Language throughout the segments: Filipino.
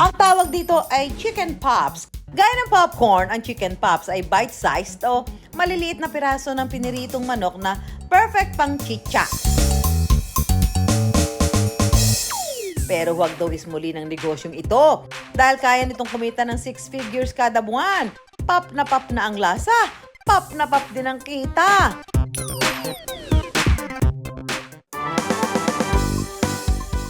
Ang tawag dito ay chicken pops. Gaya ng popcorn, ang chicken pops ay bite-sized o maliliit na piraso ng piniritong manok na perfect pang chicha. Pero huwag daw ismuli ng negosyong ito dahil kaya nitong kumita ng 6 figures kada buwan. Pop na ang lasa, pop na pop din ang kita.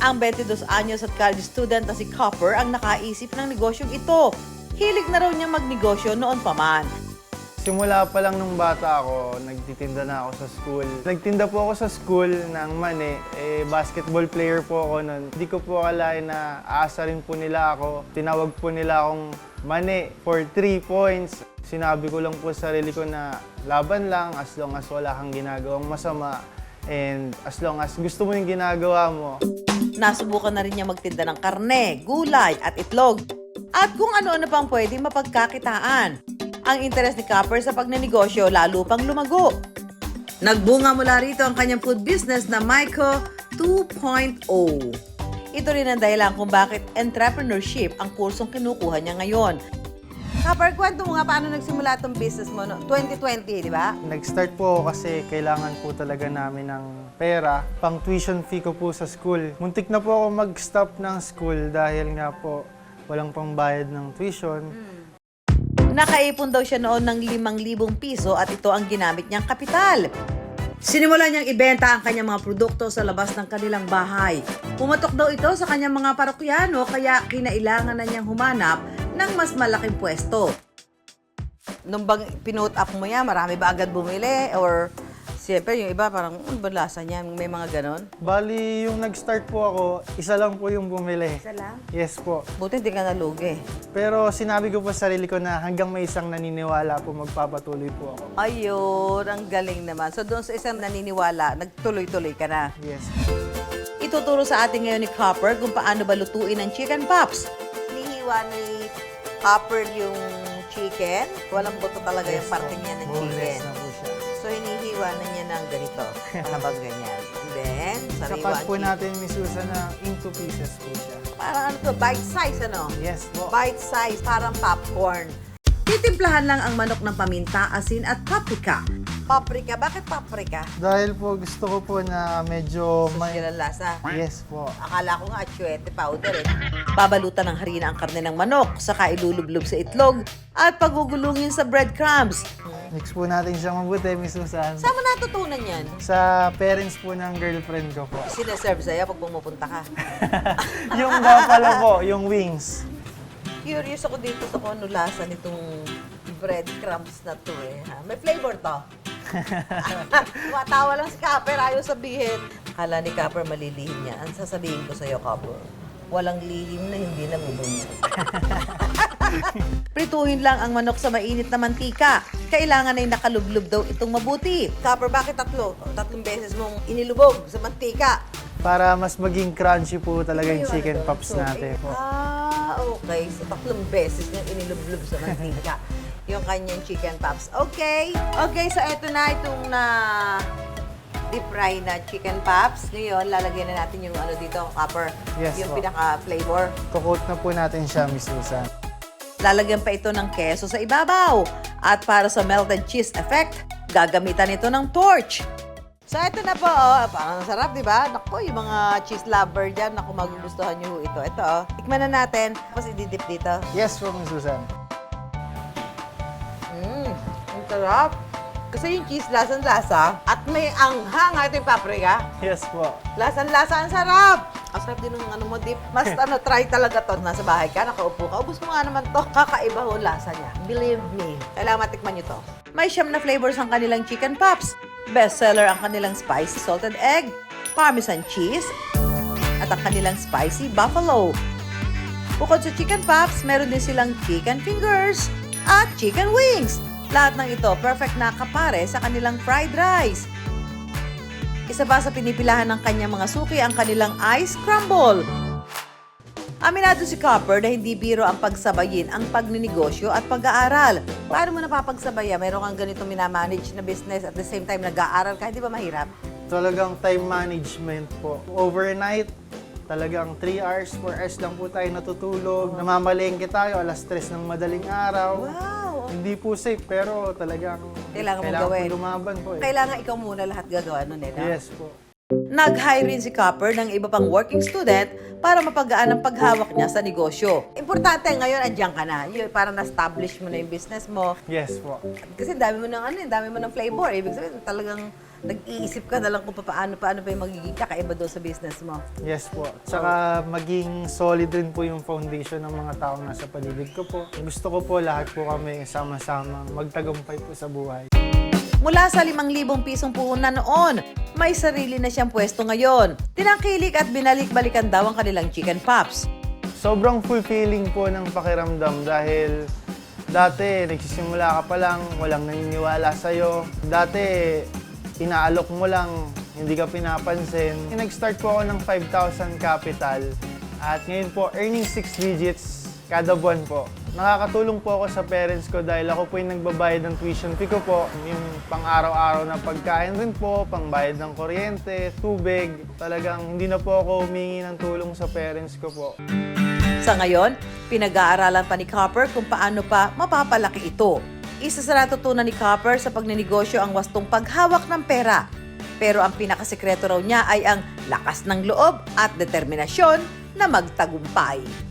Ang 22 anyos at college student na si Copper ang nakaisip ng negosyong ito. Hilig na raw niya magnegosyo noon pa man. Simula pa lang nung bata ako, nagtitinda na ako sa school. Nagtinda po ako sa school ng mani. Basketball player po ako noon. Hindi ko po akalain na aasarin po nila ako. Tinawag po nila akong mani for 3 points. Sinabi ko lang po sa sarili ko na laban lang as long as wala kang ginagawang masama. And as long as gusto mo yung ginagawa mo. Nasubukan na rin niya magtinda ng karne, gulay at itlog. At kung ano-ano pang pwede mapagkakitaan. Ang interes ni Copper sa pagnenegosyo lalo pang lumago. Nagbunga mula rito ang kanyang food business na Myco 2.0. Ito rin ang dahilan kung bakit entrepreneurship ang kursong kinukuha niya ngayon. Copper, kwento mo nga paano nagsimula itong business mo, no? 2020, di ba? Nag-start po ako kasi kailangan po talaga namin ng pera. Pang tuition fee ko po sa school. Muntik na po ako mag-stop ng school dahil nga po walang pangbayad ng tuition. Nakaipon daw siya noon ng 5,000 piso at ito ang ginamit niyang kapital. Sinimulan niyang ibenta ang kanyang mga produkto sa labas ng kanilang bahay. Pumatok daw ito sa kanyang mga parokyano kaya kinailangan na niyang humanap ng mas malaking pwesto. Nung bang pinote up mo yan, marami ba agad bumili? Or siyempre yung iba parang, ano ba lasa niyan? May mga ganon? Bali, yung nag-start po ako, isa lang po yung bumili. Isa lang? Yes po. Buti hindi ka nalugi. Pero sinabi ko po sa sarili ko na hanggang may isang naniniwala po, magpapatuloy po ako. Ayun, ang galing naman. So doon sa isang naniniwala, nagtuloy-tuloy ka na. Yes. Ituturo sa atin ngayon ni Copper kung paano ba lutuin ang chicken pops. Hinihiwa ni Copper yung chicken. Walang buto talaga yung parte niya ng chicken. Boneless na po siya. So hinihiwa na niya ng ganito. Habang ganyan. And then, sariwa Sapat ang po chicken. natin, Miss Susan, na into pieces po siya. Parang ano to, bite size ano? Yes po. Bite size, parang popcorn. Titimplahan lang ang manok ng paminta, asin at paprika. Paprika? Bakit paprika? Dahil po gusto ko po na medyo Social ang lasa. Yes po. Akala ko nga atsuete powder eh. Babalutan ng harina ang karne ng manok, saka ilulublob sa itlog at pagugulungin sa breadcrumbs. Mix po natin siyang mabuti, Miss Susan. Saan mo natutunan yan? Sa parents po ng girlfriend ko po. Sineserve sa'yo pag pumupunta ka. Yung nga pala po, yung wings. Curious ako dito sa kung ano lasa nitong breadcrumbs na to eh. Ha? May flavor to. Matawa lang si Copper, ayaw sabihin. Akala ni Copper malilihim niya. Ang sasabihin ko sa'yo, Copper, walang lihim na hindi nabubunyi. Prituhin lang ang manok sa mainit na mantika. Kailangan ay nakalublob daw itong mabuti. Copper, bakit tatlo? Tatlong beses mong inilubog sa mantika. Para mas maging crunchy po talaga yung Ayun, chicken ano to? pops natin po. Okay. So, tatlong beses niyang inilublob sa mantika yung kanyang chicken pops. Okay. Okay, so eto na itong na deep fry na chicken pops. Ngayon, lalagyan na natin yung ano dito, Copper. Yes, yung po. pinaka-flavor. Coat na po natin siya, Miss Susan. Lalagyan pa ito ng keso sa ibabaw. At para sa melted cheese effect, gagamitan ito ng torch. So, ito na po, oh. Parang sarap, di ba? Naku, yung mga cheese lover dyan, naku, magugustuhan nyo ito. Ito, oh. Tikman na natin. Tapos ididip dito. Yes po, Miss Susan. Ang sarap. Kasi yung cheese, lasang-lasa. At may anghang. Ito yung paprika. Yes po. Lasang-lasa, ang sarap. Ang sarap din ng ano mo, dip. Mas try talaga to. Nasa bahay ka, nakaupo ka. Ubus mo nga naman to. Kakaiba ho lasa niya. Believe me. Kailangan matikman nyo to. May siyam na flavors ang kanilang chicken pops. Bestseller ang kanilang spicy salted egg, parmesan cheese, at ang kanilang spicy buffalo. Bukod sa chicken pops, meron din silang chicken fingers at chicken wings. Lahat ng ito perfect na kapare sa kanilang fried rice. Isa pa sa pinipilahan ng kanyang mga suki ang kanilang ice crumble. Aminado si Copper na hindi biro ang pagsabayin ang pagninegosyo at pag-aaral. Paano mo napapagsabayan? Meron kang ganito minamanage na business at the same time nag-aaral ka, hindi ba mahirap? Talagang time management po. Overnight, Talagang 3 hours, 4 hours lang po tayo natutulog. Namamalengke tayo, alas 3 ng madaling araw. Wow! Hindi po safe, pero talagang Kailangan mong gawin. po lumaban po eh. Kailangan ikaw muna lahat gagawa nun eh. No? Yes po. Nag-hire rin si Copper ng iba pang working student para mapagaan ang paghawak niya sa negosyo. Importante ngayon, andyan ka na. Yung parang na-establish mo na yung business mo. Yes po. Kasi dami mo ng dami mo ng flavor. Ibig sabihin, talagang nag-iisip ka na lang kung paano pa yung magiging kakaiba doon sa business mo. Yes po. Tsaka maging solid rin po yung foundation ng mga taong nasa paligid ko po. Gusto ko po lahat po kami sama-sama magtagumpay po sa buhay. Mula sa 5,000 pisong puhunan noon, may sarili na siyang pwesto ngayon. Tinangkilik at binalik-balikan daw ang kanilang chicken pops. Sobrang fulfilling po ng pakiramdam dahil dati nagsisimula ka pa lang, walang naniniwala sa'yo. Dati inaalok mo lang, hindi ka pinapansin. Nag-start po ako ng 5,000 capital at ngayon po earning 6 digits kada buwan po. Nakakatulong po ako sa parents ko dahil ako po yung nagbabayad ng tuition fee ko po. Yung pang-araw-araw na pagkain rin po, pangbayad ng kuryente, tubig. Talagang hindi na po ako humingi ng tulong sa parents ko po. Sa ngayon, pinag-aaralan pa ni Copper kung paano pa mapapalaki ito. Isa sa natutunan ni Copper sa pagninegosyo ang wastong paghawak ng pera. Pero ang pinakasekreto raw niya ay ang lakas ng loob at determinasyon na magtagumpay.